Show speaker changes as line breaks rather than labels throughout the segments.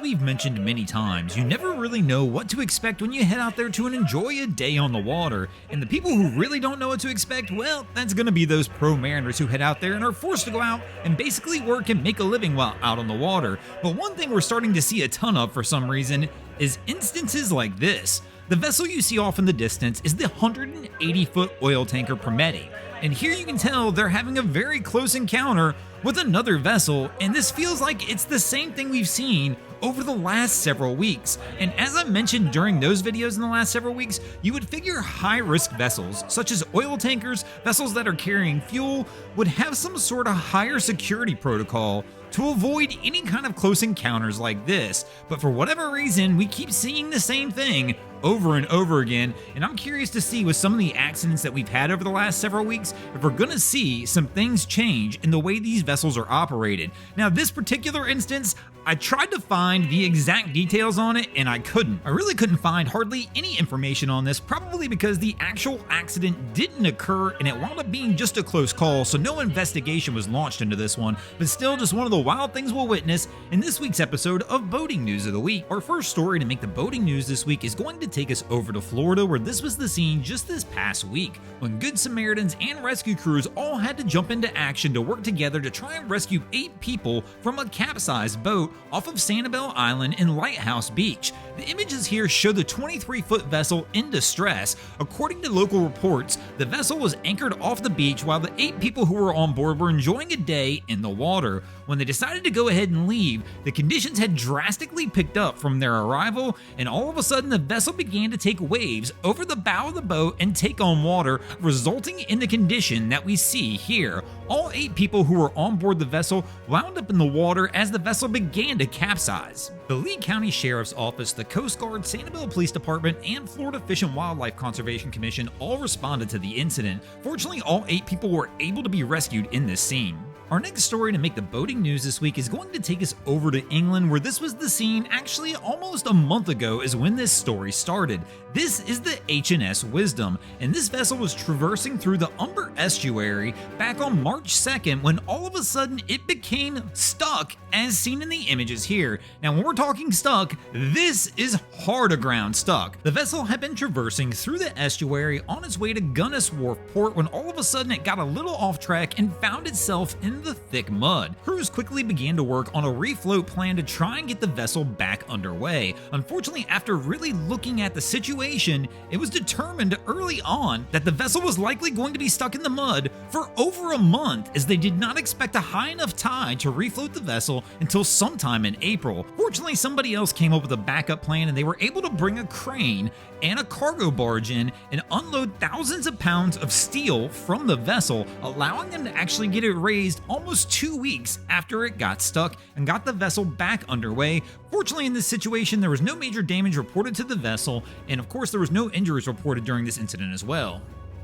As we've mentioned many times, you never really know what to expect when you head out there to enjoy a day on the water, and the people who really don't know what to expect, well, that's gonna be those pro mariners who head out there and are forced to go out and basically work and make a living while out on the water. But one thing we're starting to see a ton of for some reason is instances like this. The vessel you see off in the distance is the 180-foot oil tanker Prometi, and here you can tell they're having a very close encounter with another vessel, and this feels like it's the same thing we've seen over the last several weeks. And as I mentioned during those videos in the last several weeks, you would figure high-risk vessels, such as oil tankers, vessels that are carrying fuel, would have some sort of higher security protocol to avoid any kind of close encounters like this. But for whatever reason, we keep seeing the same thing over and over again, and I'm curious to see with some of the accidents that we've had over the last several weeks, if we're gonna see some things change in the way these vessels are operated. Now, this particular instance, I tried to find the exact details on it, and I couldn't. I really couldn't find hardly any information on this, probably because the actual accident didn't occur and it wound up being just a close call, so no investigation was launched into this one, but still just one of the wild things we'll witness in this week's episode of Boating News of the Week. Our first story to make the boating news this week is going to take us over to Florida, where this was the scene just this past week, when Good Samaritans and rescue crews all had to jump into action to work together to try and rescue 8 people from a capsized boat off of Sanibel Island in Lighthouse Beach. The images here show the 23-foot vessel in distress. According to local reports, the vessel was anchored off the beach while the 8 people who were on board were enjoying a day in the water. When they decided to go ahead and leave, the conditions had drastically picked up from their arrival, and all of a sudden the vessel began to take waves over the bow of the boat and take on water, resulting in the condition that we see here. All 8 people who were on board the vessel wound up in the water as the vessel began to capsize. The Lee County Sheriff's Office, the Coast Guard, Sanibel Police Department, and Florida Fish and Wildlife Conservation Commission all responded to the incident. Fortunately, all 8 people were able to be rescued in this scene. Our next story to make the boating news this week is going to take us over to England, where this was the scene actually almost a month ago is when this story started. This is the HMS Wisdom, and this vessel was traversing through the Humber estuary back on March 2nd when all of a sudden it became stuck, as seen in the images here. Now, when we're talking stuck, this is hard aground stuck. The vessel had been traversing through the estuary on its way to Gunnis Wharf Port when all of a sudden it got a little off track and found itself in the thick mud. Crews quickly began to work on a refloat plan to try and get the vessel back underway. Unfortunately, after really looking at the situation, it was determined early on that the vessel was likely going to be stuck in the mud for over a month, as they did not expect a high enough tide to refloat the vessel until sometime in April. Fortunately, somebody else came up with a backup plan, and they were able to bring a crane and a cargo barge in and unload thousands of pounds of steel from the vessel, allowing them to actually get it raised almost 2 weeks after it got stuck and got the vessel back underway. Fortunately, in this situation, there was no major damage reported to the vessel, and of course there was no injuries reported during this incident as well.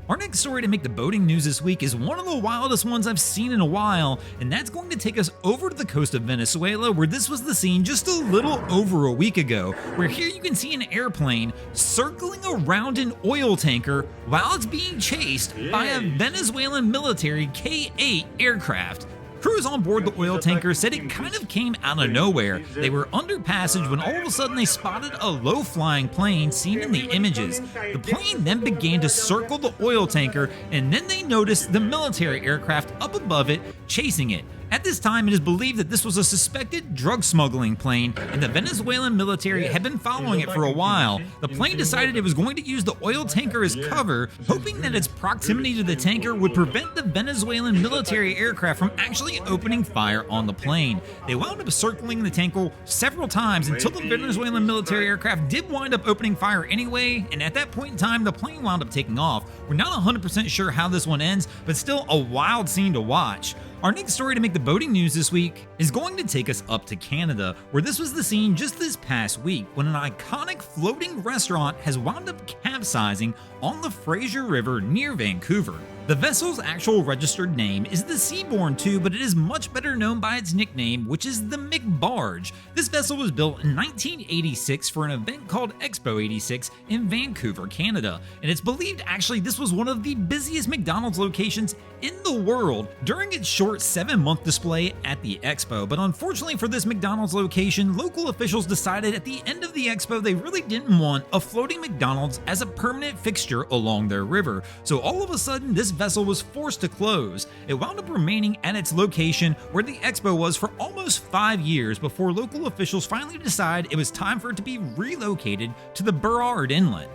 Our next story to make the boating news this week is one of the wildest ones I've seen in a while, and that's going to take us over to the coast of Venezuela, where this was the scene just a little over a week ago, where here you can see an airplane circling around an oil tanker while it's being chased by a Venezuelan military K-8 aircraft. Crews on board the oil tanker said it kind of came out of nowhere. They were under passage when all of a sudden they spotted a low-flying plane seen in the images. The plane then began to circle the oil tanker, and then they noticed the military aircraft up above it chasing it. At this time, it is believed that this was a suspected drug smuggling plane, and the Venezuelan military had been following it for a while. The plane decided it was going to use the oil tanker as cover, hoping that its proximity to the tanker would prevent the Venezuelan military aircraft from actually opening fire on the plane. They wound up circling the tanker several times until the Venezuelan military aircraft did wind up opening fire anyway, and at that point in time, the plane wound up taking off. We're not 100% sure how this one ends, but still a wild scene to watch. Our next story to make the boating news this week is going to take us up to Canada, where this was the scene just this past week when an iconic floating restaurant has wound up capsizing on the Fraser River near Vancouver. The vessel's actual registered name is the Seabourn II, but it is much better known by its nickname, which is the McBarge. This vessel was built in 1986 for an event called Expo 86 in Vancouver, Canada, and it's believed actually this was one of the busiest McDonald's locations in the world during its short 7-month display at the Expo. But unfortunately for this McDonald's location, local officials decided at the end of the Expo they really didn't want a floating McDonald's as a permanent fixture along their river. So all of a sudden, this vessel was forced to close. It wound up remaining at its location where the Expo was for almost 5 years before local officials finally decided it was time for it to be relocated to the Burrard Inlet.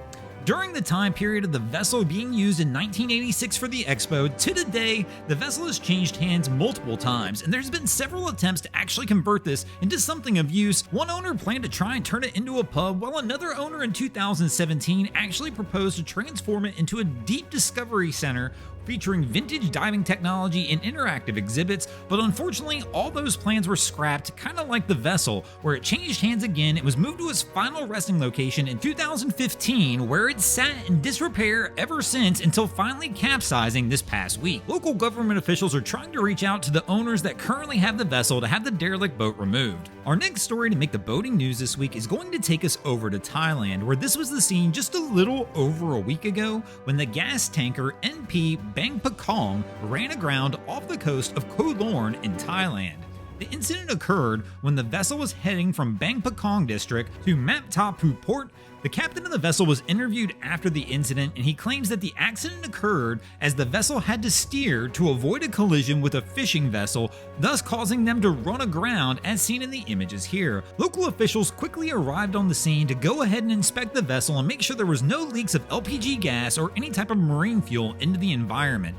During the time period of the vessel being used in 1986 for the Expo to today, the vessel has changed hands multiple times, and there's been several attempts to actually convert this into something of use. One owner planned to try and turn it into a pub, while another owner in 2017 actually proposed to transform it into a deep discovery center featuring vintage diving technology and interactive exhibits, but unfortunately all those plans were scrapped, kind of like the vessel, where it changed hands again. It was moved to its final resting location in 2015, where it's sat in disrepair ever since until finally capsizing this past week. Local government officials are trying to reach out to the owners that currently have the vessel to have the derelict boat removed. Our next story to make the boating news this week is going to take us over to Thailand, where this was the scene just a little over a week ago when the gas tanker NP Bang Pakong ran aground off the coast of Koh Lorn in Thailand. The incident occurred when the vessel was heading from Bang Pakong district to Map Ta Phu port. The captain of the vessel was interviewed after the incident, and he claims that the accident occurred as the vessel had to steer to avoid a collision with a fishing vessel, thus causing them to run aground as seen in the images here. Local officials quickly arrived on the scene to go ahead and inspect the vessel and make sure there was no leaks of LPG gas or any type of marine fuel into the environment.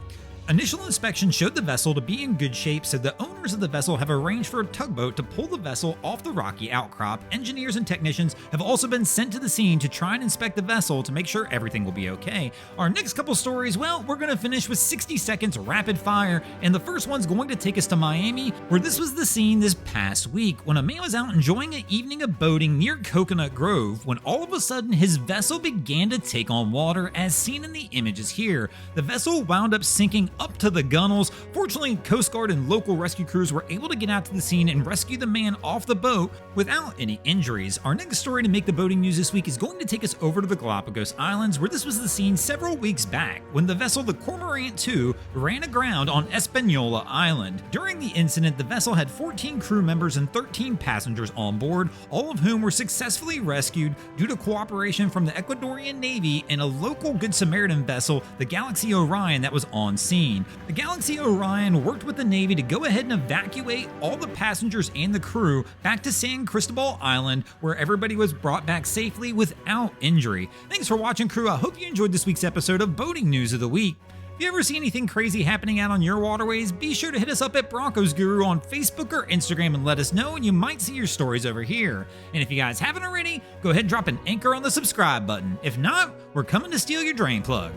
Initial inspection showed the vessel to be in good shape, so the owners of the vessel have arranged for a tugboat to pull the vessel off the rocky outcrop. Engineers and technicians have also been sent to the scene to try and inspect the vessel to make sure everything will be okay. Our next couple stories, well, we're going to finish with 60 seconds rapid fire, and the first one's going to take us to Miami, where this was the scene this past week when a man was out enjoying an evening of boating near Coconut Grove when all of a sudden his vessel began to take on water as seen in the images here. The vessel wound up sinking up to the gunnels. Fortunately, Coast Guard and local rescue crews were able to get out to the scene and rescue the man off the boat without any injuries. Our next story to make the boating news this week is going to take us over to the Galapagos Islands, where this was the scene several weeks back when the vessel the Cormorant II ran aground on Espanola Island. During the incident, the vessel had 14 crew members and 13 passengers on board, all of whom were successfully rescued due to cooperation from the Ecuadorian Navy and a local Good Samaritan vessel, the Galaxy Orion, that was on scene. The Galaxy Orion worked with the Navy to go ahead and evacuate all the passengers and the crew back to San Cristobal Island, where everybody was brought back safely without injury. Thanks for watching, crew. I hope you enjoyed this week's episode of Boating News of the Week. If you ever see anything crazy happening out on your waterways, be sure to hit us up at Broncos Guru on Facebook or Instagram and let us know, and you might see your stories over here. And if you guys haven't already, go ahead and drop an anchor on the subscribe button. If not, we're coming to steal your drain plug.